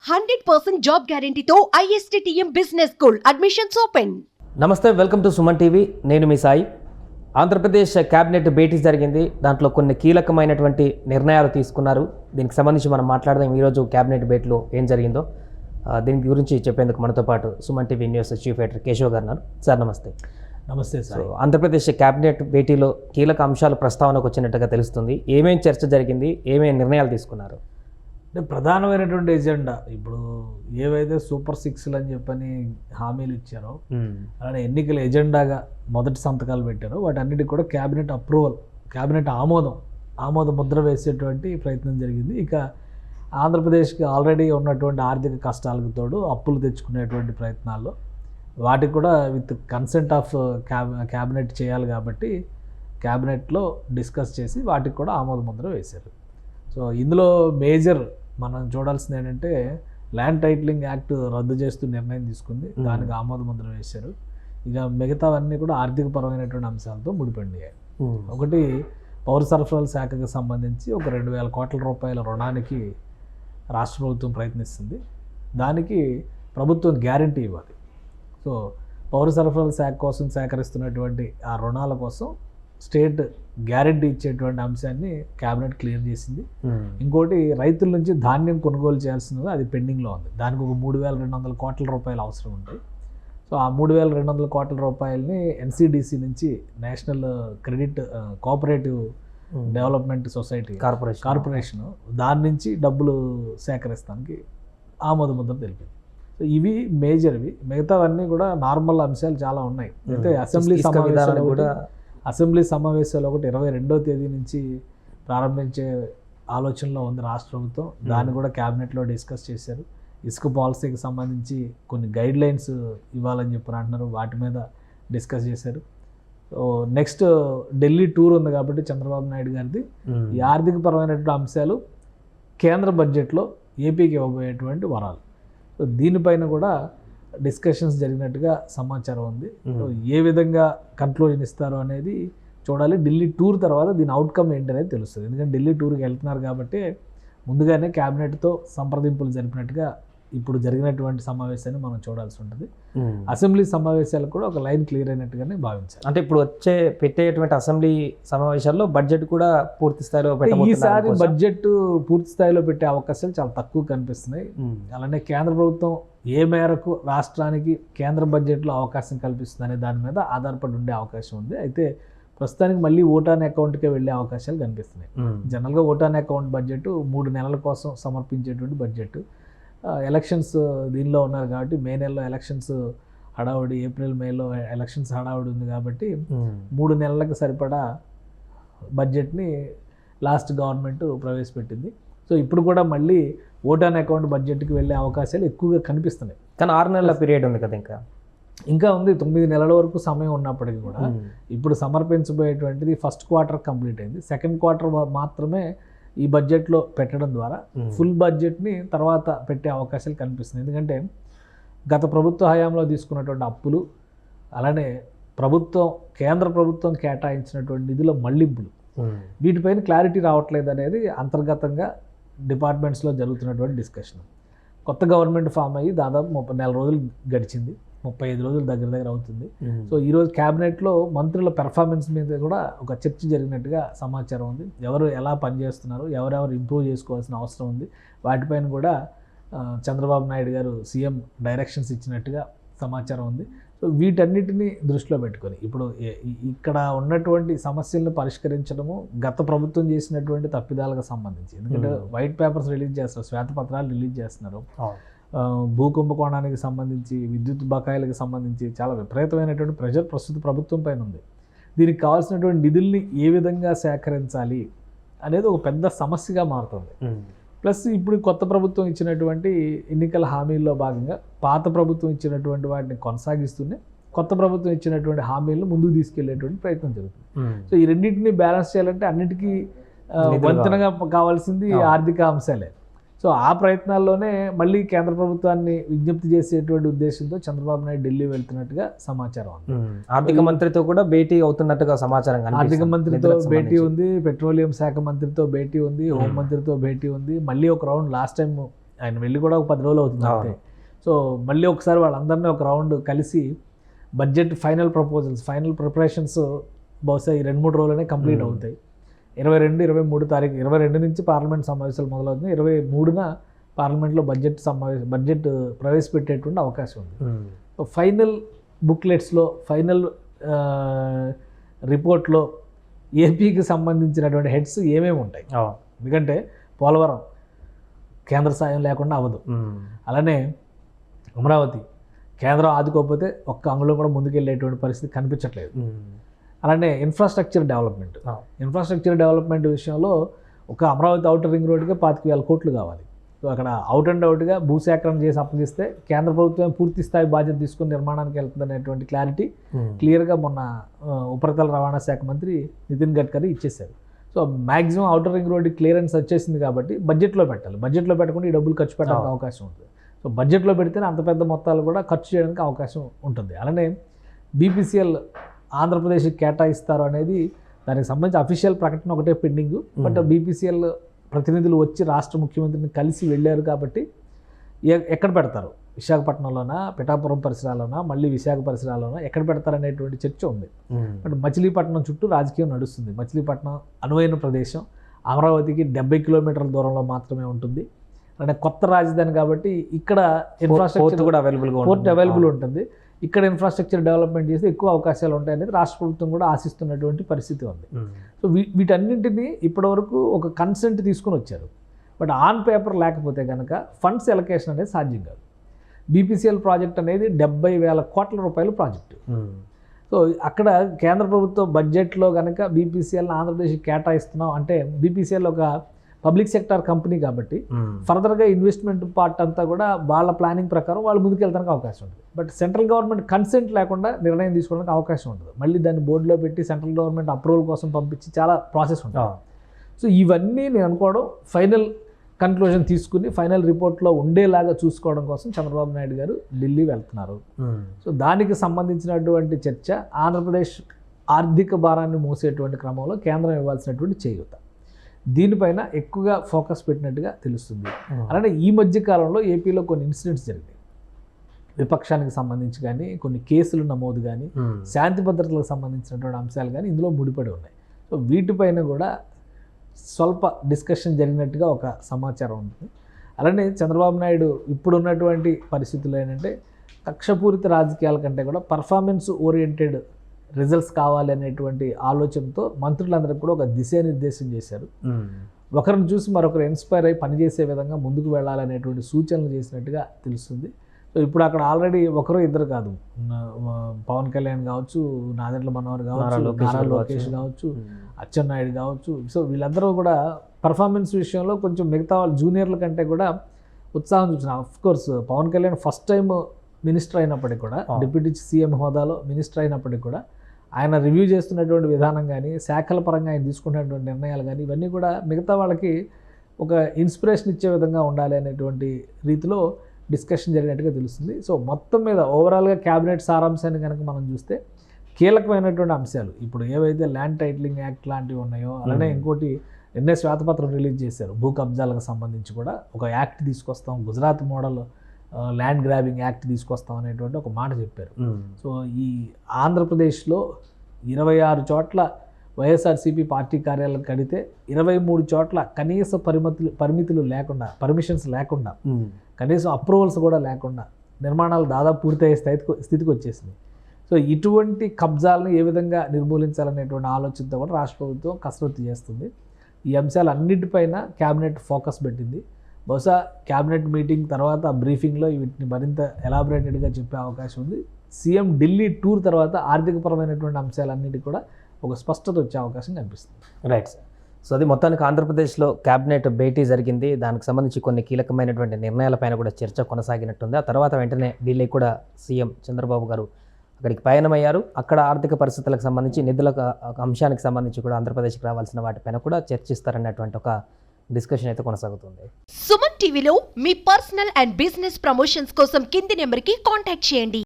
100% job గ్యారంటీతో ISTTM business school admissions open. నమస్తే, welcome to Suman TV. నేను మీ సాయి. ఆంధ్రప్రదేశ్ క్యాబినెట్ భేటీ జరిగింది. దాంట్లో కొన్ని కీలకమైనటువంటి నిర్ణయాలు తీసుకున్నారు. దీనికి సంబంధించి మనం మాట్లాడదాం. ఈరోజు క్యాబినెట్ భేటీలో ఏం జరిగిందో దీని గురించి చెప్పేందుకు మనతో పాటు Suman TV news chief editor Keshav గారు ఉన్నారు. సార్ నమస్తే. నమస్తే సార్. ఆంధ్రప్రదేశ్ క్యాబినెట్ భేటీలో కీలక అంశాలు ప్రస్తావనకు వచ్చినట్టుగా తెలుస్తుంది. ఏమేమి చర్చ జరిగింది, ఏమేమి నిర్ణయాలు తీసుకున్నారు? అంటే ప్రధానమైనటువంటి ఎజెండా ఇప్పుడు ఏవైతే సూపర్ సిక్స్లు అని చెప్పని హామీలు ఇచ్చారో, అలానే ఎన్నికల ఎజెండాగా మొదటి సంతకాలు పెట్టారో వాటన్నిటికి కూడా క్యాబినెట్ అప్రూవల్, క్యాబినెట్ ఆమోద ముద్ర వేసేటువంటి ప్రయత్నం జరిగింది. ఇక ఆంధ్రప్రదేశ్కి ఆల్రెడీ ఉన్నటువంటి ఆర్థిక కష్టాలకు తోడు అప్పులు తెచ్చుకునేటువంటి ప్రయత్నాల్లో వాటికి కూడా విత్ కన్సెంట్ ఆఫ్ క్యాబినెట్ చేయాలి కాబట్టి క్యాబినెట్లో డిస్కస్ చేసి వాటికి కూడా ఆమోద ముద్ర వేశారు. సో ఇందులో మేజర్ మనం చూడాల్సింది ఏంటంటే ల్యాండ్ టైటిలింగ్ యాక్ట్ రద్దు చేస్తూ నిర్ణయం తీసుకుంది. దానికి ఆమోద ముద్ర వేశారు. ఇక మిగతావన్నీ కూడా ఆర్థికపరమైనటువంటి అంశాలతో ముడిపడినాయి. ఒకటి పౌర సరఫరాల శాఖకు సంబంధించి ఒక 2,000 కోట్ల రూపాయల రుణానికి రాష్ట్ర ప్రభుత్వం ప్రయత్నిస్తుంది. దానికి ప్రభుత్వం గ్యారంటీ ఇవ్వాలి. సో పౌర సరఫరాల శాఖ కోసం సేకరిస్తున్నటువంటి ఆ రుణాల కోసం స్టేట్ గ్యారంటీ ఇచ్చేటువంటి అంశాన్ని క్యాబినెట్ క్లియర్ చేసింది. ఇంకోటి రైతుల నుంచి ధాన్యం కొనుగోలు చేయాల్సింది, అది పెండింగ్లో ఉంది. దానికి ఒక 3,200 కోట్ల రూపాయలు అవసరం ఉంటాయి. సో ఆ 3,200 కోట్ల రూపాయలని NCDC నుంచి national credit cooperative development society corporation దాని నుంచి డబ్బులు సేకరిస్తానికి ఆమోద ముద్ర తెలిపింది. సో ఇవి మేజర్వి. మిగతావన్నీ కూడా నార్మల్ అంశాలు చాలా ఉన్నాయి. అయితే అసెంబ్లీ సమావేశాలు ఒకటి 22వ తేదీ నుంచి ప్రారంభించే ఆలోచనలో ఉంది రాష్ట్ర ప్రభుత్వం. దాన్ని కూడా క్యాబినెట్లో డిస్కస్ చేశారు. ఇసుక పాలసీకి సంబంధించి కొన్ని గైడ్ లైన్స్ ఇవ్వాలని చెప్పి అంటున్నారు. వాటి మీద డిస్కస్ చేశారు. సో నెక్స్ట్ ఢిల్లీ టూర్ ఉంది కాబట్టి చంద్రబాబు నాయుడు గారిది ఈ ఆర్థికపరమైనటువంటి అంశాలు కేంద్ర బడ్జెట్లో ఏపీకి ఇవ్వబోయేటువంటి వరాలు. సో దీనిపైన కూడా డిస్కషన్స్ జరిగినట్టుగా సమాచారం ఉంది. ఏ విధంగా కన్క్లూజన్ ఇస్తారో అనేది చూడాలి. ఢిల్లీ టూర్ తర్వాత దీని అవుట్కమ్ ఏంటనేది తెలుస్తుంది. ఎందుకంటే ఢిల్లీ టూర్కి వెళ్తున్నారు కాబట్టి ముందుగానే క్యాబినెట్తో సంప్రదింపులు జరిపినట్టుగా ఇప్పుడు జరిగినటువంటి సమావేశాన్ని మనం చూడాల్సి ఉంటుంది. అసెంబ్లీ సమావేశాలు కూడా ఒక లైన్ క్లియర్ అయినట్టుగానే భావించాలి. అంటే ఇప్పుడు పెట్టేటువంటి అసెంబ్లీ సమావేశాల్లో బడ్జెట్ కూడా పూర్తి స్థాయిలో ఈసారి బడ్జెట్ పూర్తి స్థాయిలో పెట్టే అవకాశాలు చాలా తక్కువ కనిపిస్తున్నాయి. అలానే కేంద్ర ప్రభుత్వం ఏ మేరకు రాష్ట్రానికి కేంద్ర బడ్జెట్లో అవకాశం కల్పిస్తుంది అనే దాని మీద ఆధారపడి ఉండే అవకాశం ఉంది. అయితే ప్రస్తుతానికి మళ్ళీ ఓటాన్ అకౌంట్కే వెళ్ళే అవకాశాలు కనిపిస్తున్నాయి. జనరల్గా ఓటాన్ అకౌంట్ బడ్జెట్ 3 నెలల కోసం సమర్పించేటువంటి బడ్జెట్. ఎలక్షన్స్ దీనిలో ఉన్నారు కాబట్టి మే నెలలో ఎలక్షన్స్ హడావుడి, ఏప్రిల్ మేలో ఎలక్షన్స్ హడావుడి ఉంది కాబట్టి 3 నెలలకు సరిపడా బడ్జెట్ని లాస్ట్ గవర్నమెంట్ ప్రవేశపెట్టింది. సో ఇప్పుడు కూడా మళ్ళీ ఓటాన్ అకౌంట్ బడ్జెట్కి వెళ్ళే అవకాశాలు ఎక్కువగా కనిపిస్తున్నాయి. కానీ 6 నెలల పీరియడ్ ఉంది కదా, ఇంకా ఉంది. 9 నెలల వరకు సమయం ఉన్నప్పటికీ కూడా ఇప్పుడు సమర్పించబోయేటువంటిది ఫస్ట్ క్వార్టర్ కంప్లీట్ అయింది. సెకండ్ క్వార్టర్ మాత్రమే ఈ బడ్జెట్లో పెట్టడం ద్వారా ఫుల్ బడ్జెట్ని తర్వాత పెట్టే అవకాశాలు కనిపిస్తుంది. ఎందుకంటే గత ప్రభుత్వ హయాంలో తీసుకున్నటువంటి అప్పులు, అలానే కేంద్ర ప్రభుత్వం కేటాయించినటువంటి నిధుల మళ్లింపులు, వీటిపైన క్లారిటీ రావట్లేదు అనేది అంతర్గతంగా డిపార్ట్మెంట్స్లో జరుగుతున్నటువంటి డిస్కషన్. కొత్త గవర్నమెంట్ ఫామ్ అయ్యి దాదాపు 30 నెల రోజులు గడిచింది, 35 రోజులు దగ్గర అవుతుంది. సో ఈరోజు క్యాబినెట్లో మంత్రుల పెర్ఫార్మెన్స్ మీద కూడా ఒక చర్చ జరిగినట్టుగా సమాచారం ఉంది. ఎవరు ఎలా పనిచేస్తున్నారు, ఎవరెవరు ఇంప్రూవ్ చేసుకోవాల్సిన అవసరం ఉంది, వాటిపైన కూడా చంద్రబాబు నాయుడు గారు సీఎం డైరెక్షన్స్ ఇచ్చినట్టుగా సమాచారం ఉంది. సో వీటన్నిటిని దృష్టిలో పెట్టుకొని ఇప్పుడు ఇక్కడ ఉన్నటువంటి సమస్యలను పరిష్కరించడము గత ప్రభుత్వం చేసినటువంటి తప్పిదాలకు సంబంధించి, ఎందుకంటే వైట్ పేపర్స్ రిలీజ్ చేస్తారు, శ్వేతపత్రాలు రిలీజ్ చేస్తున్నారు. భూ కుంభకోణానికి సంబంధించి, విద్యుత్ బకాయిలకు సంబంధించి చాలా విపరీతమైనటువంటి ప్రెషర్ ప్రస్తుత ప్రభుత్వం పైన ఉంది. దీనికి కావాల్సినటువంటి నిధుల్ని ఏ విధంగా సేకరించాలి అనేది ఒక పెద్ద సమస్యగా మారుతుంది. ప్లస్ ఇప్పుడు కొత్త ప్రభుత్వం ఇచ్చినటువంటి ఎన్నికల హామీల్లో భాగంగా పాత ప్రభుత్వం ఇచ్చినటువంటి వాటిని కొనసాగిస్తూనే కొత్త ప్రభుత్వం ఇచ్చినటువంటి హామీలను ముందుకు తీసుకెళ్లేటువంటి ప్రయత్నం జరుగుతుంది. సో ఈ రెండింటిని బ్యాలెన్స్ చేయాలంటే అన్నిటికీ వంతెనగా కావాల్సింది ఆర్థిక అంశాలే. సో ఆ ప్రయత్నాల్లోనే మళ్ళీ కేంద్ర ప్రభుత్వాన్ని విజ్ఞప్తి చేసేటువంటి ఉద్దేశంతో చంద్రబాబు నాయుడు ఢిల్లీ వెళ్తున్నట్టుగా సమాచారం ఉంది. ఆర్థిక మంత్రితో కూడా భేటీ అవుతున్నట్టుగా సమాచారం. ఆర్థిక మంత్రితో భేటీ ఉంది, పెట్రోలియం శాఖ మంత్రితో భేటీ ఉంది, హోం మంత్రితో భేటీ ఉంది. మళ్ళీ ఒక రౌండ్ లాస్ట్ టైం ఆయన వెళ్ళి కూడా ఒక 10 రోజులు అవుతుంది అంతే. సో మళ్ళీ ఒకసారి వాళ్ళందరినీ ఒక రౌండ్ కలిసి budget final proposals, final preparations బహుశా ఈ 2-3 రోజులనే కంప్లీట్ అవుతాయి. 22-23 తారీఖు, 22 నుంచి పార్లమెంట్ సమావేశాలు మొదలవుతుంది. 23న పార్లమెంట్లో బడ్జెట్ ప్రవేశపెట్టేటువంటి అవకాశం ఉంది. సో ఫైనల్ బుక్లెట్స్లో, ఫైనల్ రిపోర్ట్లో ఏపీకి సంబంధించినటువంటి హెడ్స్ ఏమేమి ఉంటాయి. ఎందుకంటే పోలవరం కేంద్ర సాయం లేకుండా అవ్వదు. అలానే అమరావతి కేంద్రం ఆదుకోకపోతే ఒక్క అంగుళం కూడా ముందుకెళ్ళేటువంటి పరిస్థితి కనిపించట్లేదు. అలానే ఇన్ఫ్రాస్ట్రక్చర్ డెవలప్మెంట్ విషయంలో ఒక అమరావతి ఔటర్ రింగ్ రోడ్డుకే 25,000 కోట్లు కావాలి. సో అక్కడ అవుట్ అండ్ అవుట్గా భూసేకరణ చేసి అప్పగిస్తే కేంద్ర ప్రభుత్వం పూర్తి స్థాయి బాధ్యత తీసుకుని నిర్మాణానికి వెళ్తుంది అనేటువంటి క్లారిటీ క్లియర్గా మొన్న ఉపరితల రవాణా శాఖ మంత్రి నితిన్ గడ్కరీ ఇచ్చేశారు. So maximum outer ring road clearance వచ్చేసింది కాబట్టి బడ్జెట్లో పెట్టాలి. బడ్జెట్లో పెట్టకుండా ఈ డబ్బులు ఖర్చు పెట్టడానికి అవకాశం ఉంటుంది. సో బడ్జెట్లో పెడితేనే అంత పెద్ద మొత్తాలు కూడా ఖర్చు చేయడానికి అవకాశం ఉంటుంది. అలానే బీపీసీఎల్ ఆంధ్రప్రదేశ్కి కేటాయిస్తారు అనేది దానికి సంబంధించి అఫీషియల్ ప్రకటన ఒకటే పెండింగ్. బట్ బీపీసీఎల్ ప్రతినిధులు వచ్చి రాష్ట్ర ముఖ్యమంత్రిని కలిసి వెళ్ళారు కాబట్టి ఎక్కడ పెడతారు, విశాఖపట్నంలోనా, పిఠాపురం పరిసరాల్లోనా, మళ్ళీ విశాఖ పరిసరాల్లోనా ఎక్కడ పెడతారనేటువంటి చర్చ ఉంది. బట్ మచిలీపట్నం చుట్టూ రాజకీయం నడుస్తుంది. మచిలీపట్నం అనువైన ప్రదేశం, అమరావతికి 70 కిలోమీటర్ల దూరంలో మాత్రమే ఉంటుంది. అంటే కొత్త రాజధాని కాబట్టి ఇక్కడ ఇన్ఫ్రాస్ట్రక్చర్ కూడా అవైలబుల్ ఉంటుంది. ఇక్కడ ఇన్ఫ్రాస్ట్రక్చర్ డెవలప్మెంట్ చేస్తే ఎక్కువ అవకాశాలు ఉంటాయనేది రాష్ట్ర ప్రభుత్వం కూడా ఆశిస్తున్నటువంటి పరిస్థితి ఉంది. సో వీటన్నింటినీ ఇప్పటివరకు ఒక కన్సెంట్ తీసుకుని వచ్చారు. బట్ ఆన్ పేపర్ లేకపోతే కనుక ఫండ్స్ ఎలకేషన్ అనేది సాధ్యం కాదు. బీపీసీఎల్ ప్రాజెక్ట్ అనేది 70,000 కోట్ల రూపాయల ప్రాజెక్టు. సో అక్కడ కేంద్ర ప్రభుత్వ బడ్జెట్లో కనుక బీపీసీఎల్ని ఆంధ్రప్రదేశ్కి కేటాయిస్తున్నాం అంటే బీపీసీఎల్ ఒక పబ్లిక్ సెక్టార్ కంపెనీ కాబట్టి ఫర్దర్గా ఇన్వెస్ట్మెంట్ పార్ట్ అంతా కూడా వాళ్ళ ప్లానింగ్ ప్రకారం వాళ్ళు ముందుకెళ్తానికి అవకాశం ఉంటుంది. బట్ సెంట్రల్ గవర్నమెంట్ కన్సెంట్ లేకుండా నిర్ణయం తీసుకోవడానికి అవకాశం ఉంటుంది. మళ్ళీ దాన్ని బోర్డులో పెట్టి సెంట్రల్ గవర్నమెంట్ అప్రూవల్ కోసం పంపించి చాలా ప్రాసెస్ ఉంటుంది. సో ఇవన్నీ నేను అనుకోవడం ఫైనల్ కన్క్లూజన్ తీసుకుని ఫైనల్ రిపోర్ట్లో ఉండేలాగా చూసుకోవడం కోసం చంద్రబాబు నాయుడు గారు ఢిల్లీ వెళ్తున్నారు. సో దానికి సంబంధించినటువంటి చర్చ ఆంధ్రప్రదేశ్ ఆర్థిక భారాన్ని మోసేటువంటి క్రమంలో కేంద్రం ఇవ్వాల్సినటువంటి చేయూత, దీనిపైన ఎక్కువగా ఫోకస్ పెట్టినట్టుగా తెలుస్తుంది. అలానే ఈ మధ్య కాలంలో ఏపీలో కొన్ని ఇన్సిడెంట్స్ జరిగాయి. విపక్షానికి సంబంధించి కానీ, కొన్ని కేసులు నమోదు కానీ, శాంతి భద్రతలకు సంబంధించినటువంటి అంశాలు కానీ ఇందులో ముడిపడి ఉన్నాయి. సో వీటిపైన కూడా స్వల్ప డిస్కషన్ జరిగినట్టుగా ఒక సమాచారం ఉంటుంది. అలానే చంద్రబాబు నాయుడు ఇప్పుడున్నటువంటి పరిస్థితులు ఏంటంటే కక్షపూరిత రాజకీయాల కంటే కూడా పర్ఫార్మెన్స్ ఓరియంటెడ్ రిజల్ట్స్ కావాలి అనేటువంటి ఆలోచనతో మంత్రులందరికీ కూడా ఒక దిశానిర్దేశం చేశారు. ఒకరిని చూసి మరొకరు ఇన్స్పైర్ అయ్యి పనిచేసే విధంగా ముందుకు వెళ్ళాలనేటువంటి సూచనలు చేసినట్టుగా తెలుస్తుంది. సో ఇప్పుడు అక్కడ ఆల్రెడీ ఒకరు ఇద్దరు కాదు, పవన్ కళ్యాణ్ కావచ్చు, నాదెండ్ల మనోహర్ కావచ్చు, నారా లోకేష్ కావచ్చు, అచ్చెన్నాయుడు కావచ్చు. సో వీళ్ళందరూ కూడా పర్ఫార్మెన్స్ విషయంలో కొంచెం మిగతా వాళ్ళు జూనియర్ల కంటే కూడా ఉత్సాహం చూసిన. Of course Pawan Kalyan first time minister అయినప్పటికీ కూడా, డిప్యూటీ సీఎం హోదాలో మినిస్టర్ అయినప్పటికీ కూడా ఆయన రివ్యూ చేస్తున్నటువంటి విధానం కానీ, శాఖల పరంగా ఆయన తీసుకున్నటువంటి నిర్ణయాలు కానీ ఇవన్నీ కూడా మిగతా వాళ్ళకి ఒక ఇన్స్పిరేషన్ ఇచ్చే విధంగా ఉండాలి అనేటువంటి రీతిలో డిస్కషన్ జరిగినట్టుగా తెలుస్తుంది. సో మొత్తం మీద ఓవరాల్గా క్యాబినెట్ సారాంశాన్ని కనుక మనం చూస్తే కీలకమైనటువంటి అంశాలు ఇప్పుడు ఏవైతే ల్యాండ్ టైటిలింగ్ యాక్ట్ లాంటివి ఉన్నాయో, అలానే ఇంకోటి నిన్నే శ్వేతపత్రం రిలీజ్ చేశారు, భూ కబ్జాలకు సంబంధించి కూడా ఒక యాక్ట్ తీసుకొస్తాం, Gujarat model land grabbing act తీసుకొస్తాం అనేటువంటి ఒక మాట చెప్పారు. సో ఈ ఆంధ్రప్రదేశ్లో 26 చోట్ల వైఎస్ఆర్సీపీ పార్టీ కార్యాలయం కడితే 23 చోట్ల కనీస పరిమితులు లేకుండా, పర్మిషన్స్ లేకుండా, కనీసం అప్రూవల్స్ కూడా లేకుండా నిర్మాణాలు దాదాపు పూర్తయ్యే స్థితికి వచ్చేసింది. సో ఇటువంటి కబ్జాలను ఏ విధంగా నిర్మూలించాలనేటువంటి ఆలోచనతో కూడా రాష్ట్ర ప్రభుత్వం కసరత్తు చేస్తుంది. ఈ అంశాలన్నిటిపైన క్యాబినెట్ ఫోకస్ పెట్టింది. బహుశా క్యాబినెట్ మీటింగ్ తర్వాత బ్రీఫింగ్లో వీటిని మరింత ఎలాబొరేటెడ్గా చెప్పే అవకాశం ఉంది. సీఎం ఢిల్లీ టూర్ తర్వాత ఆర్థికపరమైనటువంటి అంశాలన్నిటి కూడా ఒక స్పష్టత వచ్చే అవకాశం కనిపిస్తుంది. Right sir. సో అది మొత్తానికి ఆంధ్రప్రదేశ్లో క్యాబినెట్ భేటీ జరిగింది. దానికి సంబంధించి కొన్ని కీలకమైనటువంటి నిర్ణయాలపైన కూడా చర్చ కొనసాగినట్టుంది. ఆ తర్వాత వెంటనే ఢిల్లీ కూడా సీఎం చంద్రబాబు గారు అక్కడికి పయనమయ్యారు. అక్కడ ఆర్థిక పరిస్థితులకు సంబంధించి, నిధుల అంశానికి సంబంధించి కూడా ఆంధ్రప్రదేశ్కి రావాల్సిన వాటిపైన కూడా చర్చిస్తారన్నటువంటి ఒక డిస్కషన్ అయితే కొనసాగుతుంది. సుమన్ టీవీలో మీ పర్సనల్ అండ్ బిజినెస్ ప్రమోషన్స్ కోసం కింది నెంబర్కి కాంటాక్ట్ చేయండి.